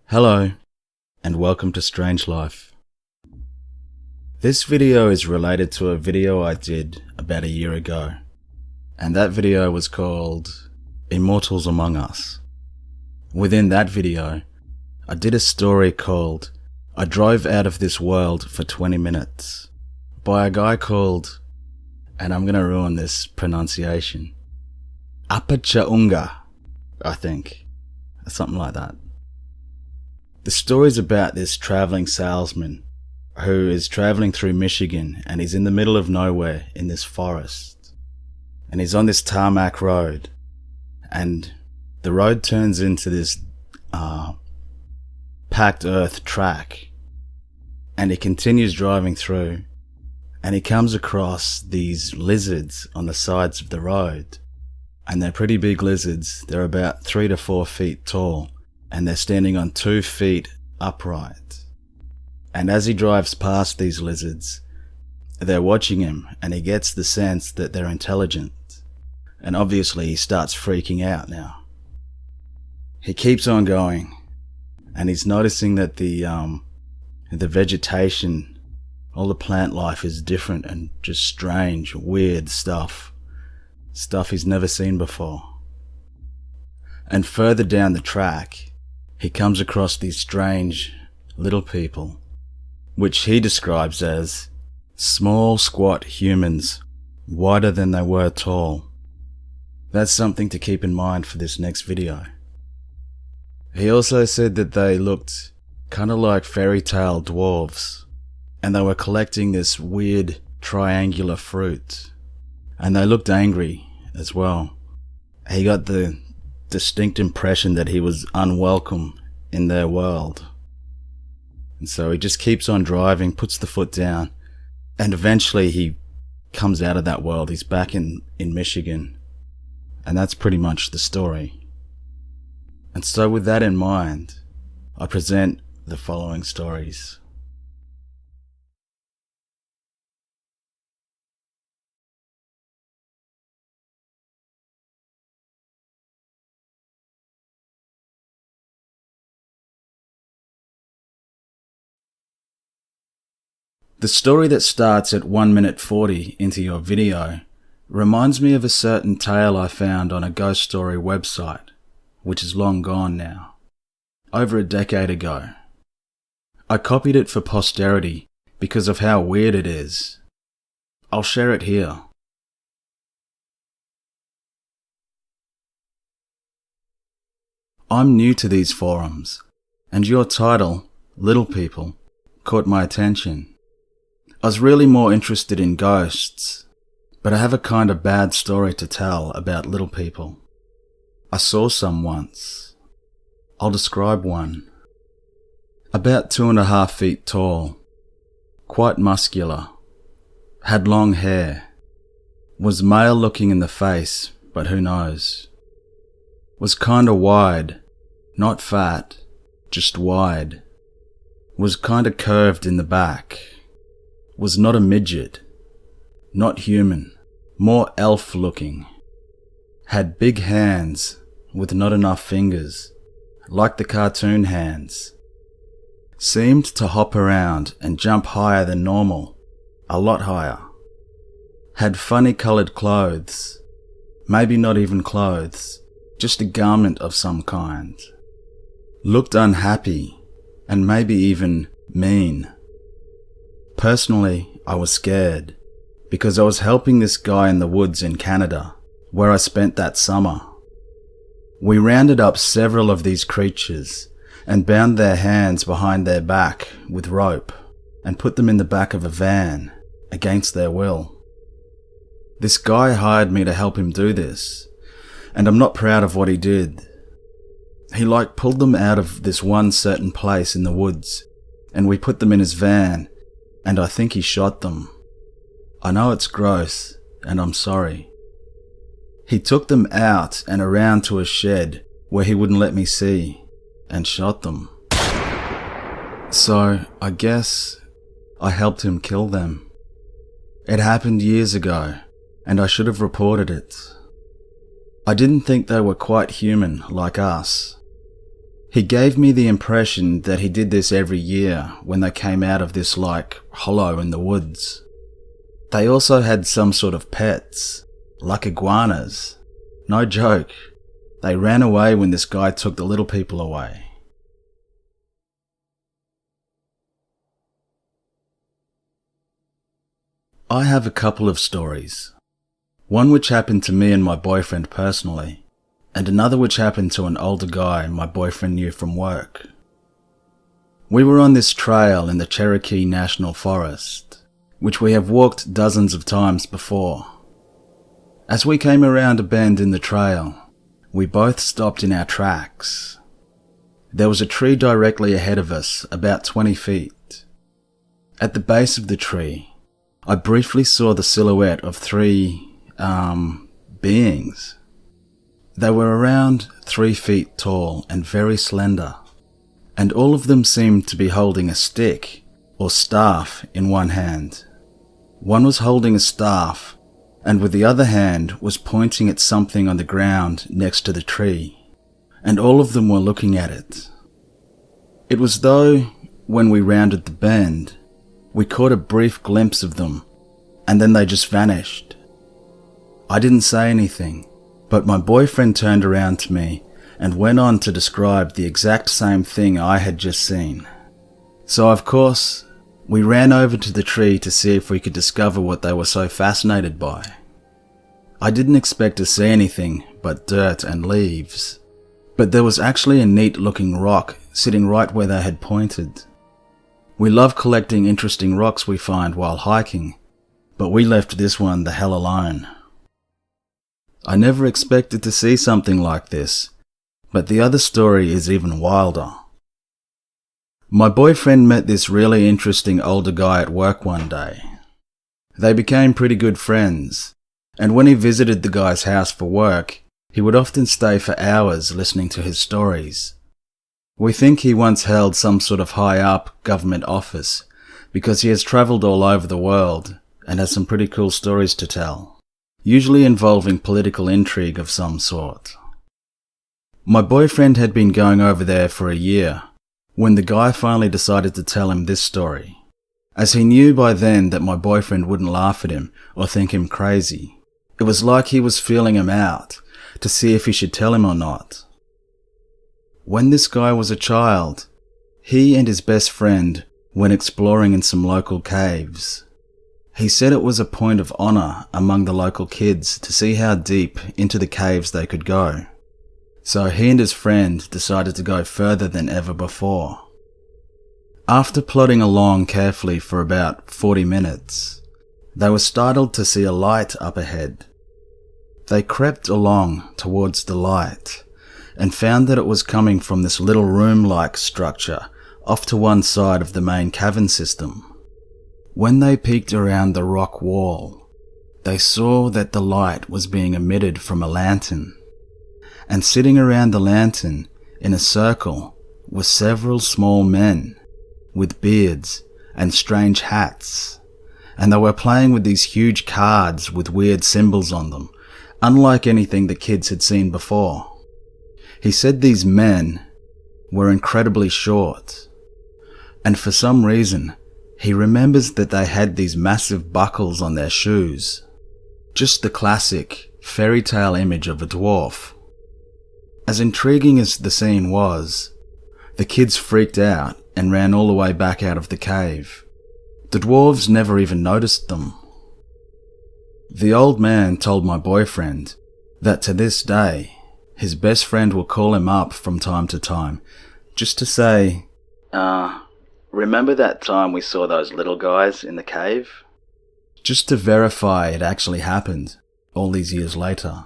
Hello, and welcome to Strange Life. This video is related to a video I did about a year ago, and that video was called Immortals Among Us. Within that video, I did a story called I Drove Out of This World for 20 Minutes by a guy called, and I'm gonna ruin this pronunciation, Apachaunga, I think, something like that. The story's about this traveling salesman who is traveling through Michigan, and he's in the middle of nowhere in this forest. And he's on this tarmac road, and the road turns into this packed earth track. And he continues driving through, and he comes across these lizards on the sides of the road. And they're pretty big lizards. They're about 3 to 4 feet tall, and they're standing on 2 feet upright. And as he drives past these lizards, they're watching him, and he gets the sense that they're intelligent. And obviously he starts freaking out now. He keeps on going, and he's noticing that the vegetation, all the plant life is different and just strange, weird stuff he's never seen before. And further down the track, he comes across these strange little people, which he describes as small, squat humans, wider than they were tall. That's something to keep in mind for this next video. He also said that they looked kind of like fairy tale dwarves, and they were collecting this weird triangular fruit, and they looked angry as well. He got the distinct impression that he was unwelcome in their world. And so he just keeps on driving, puts the foot down, and eventually he comes out of that world. He's back in Michigan. And that's pretty much the story. And so with that in mind, I present the following stories. The story that starts at 1 minute 40 into your video reminds me of a certain tale I found on a ghost story website, which is long gone now, over a decade ago. I copied it for posterity because of how weird it is. I'll share it here. I'm new to these forums, and your title, Little People, caught my attention. I was really more interested in ghosts, but I have a kind of bad story to tell about little people. I saw some once. I'll describe one. About 2.5 feet tall, quite muscular, had long hair, was male looking in the face, but who knows. Was kinda wide, not fat, just wide. Was kinda curved in the back. Was not a midget, not human, more elf looking. Had big hands with not enough fingers, like the cartoon hands. Seemed to hop around and jump higher than normal, a lot higher. Had funny coloured clothes, maybe not even clothes, just a garment of some kind. Looked unhappy, and maybe even mean. Personally, I was scared, because I was helping this guy in the woods in Canada, where I spent that summer. We rounded up several of these creatures, and bound their hands behind their back with rope, and put them in the back of a van, against their will. This guy hired me to help him do this, and I'm not proud of what he did. He pulled them out of this one certain place in the woods, and we put them in his van, and I think he shot them. I know it's gross, and I'm sorry. He took them out and around to a shed where he wouldn't let me see, and shot them. So, I guess I helped him kill them. It happened years ago, and I should have reported it. I didn't think they were quite human like us. He gave me the impression that he did this every year when they came out of this hollow in the woods. They also had some sort of pets, like iguanas. No joke. They ran away when this guy took the little people away. I have a couple of stories. One which happened to me and my boyfriend personally, and another which happened to an older guy my boyfriend knew from work. We were on this trail in the Cherokee National Forest, which we have walked dozens of times before. As we came around a bend in the trail, we both stopped in our tracks. There was a tree directly ahead of us, about 20 feet. At the base of the tree, I briefly saw the silhouette of three, beings. They were around 3 feet tall and very slender, and all of them seemed to be holding a stick or staff in one hand. One was holding a staff, and with the other hand was pointing at something on the ground next to the tree, and all of them were looking at it. It was though, when we rounded the bend, we caught a brief glimpse of them, and then they just vanished. I didn't say anything, but my boyfriend turned around to me and went on to describe the exact same thing I had just seen. So of course, we ran over to the tree to see if we could discover what they were so fascinated by. I didn't expect to see anything but dirt and leaves, but there was actually a neat looking rock sitting right where they had pointed. We love collecting interesting rocks we find while hiking, but we left this one the hell alone. I never expected to see something like this, but the other story is even wilder. My boyfriend met this really interesting older guy at work one day. They became pretty good friends, and when he visited the guy's house for work, he would often stay for hours listening to his stories. We think he once held some sort of high-up government office because he has travelled all over the world and has some pretty cool stories to tell, usually involving political intrigue of some sort. My boyfriend had been going over there for a year when the guy finally decided to tell him this story, as he knew by then that my boyfriend wouldn't laugh at him or think him crazy. It was like he was feeling him out to see if he should tell him or not. When this guy was a child, he and his best friend went exploring in some local caves. He said it was a point of honour among the local kids to see how deep into the caves they could go. So he and his friend decided to go further than ever before. After plodding along carefully for about 40 minutes, they were startled to see a light up ahead. They crept along towards the light and found that it was coming from this little room-like structure off to one side of the main cavern system. When they peeked around the rock wall, they saw that the light was being emitted from a lantern, and sitting around the lantern in a circle were several small men with beards and strange hats, and they were playing with these huge cards with weird symbols on them, unlike anything the kids had seen before. He said these men were incredibly short, and for some reason, he remembers that they had these massive buckles on their shoes. Just the classic fairy tale image of a dwarf. As intriguing as the scene was, the kids freaked out and ran all the way back out of the cave. The dwarves never even noticed them. The old man told my boyfriend that to this day, his best friend will call him up from time to time just to say, remember that time we saw those little guys in the cave? Just to verify it actually happened all these years later.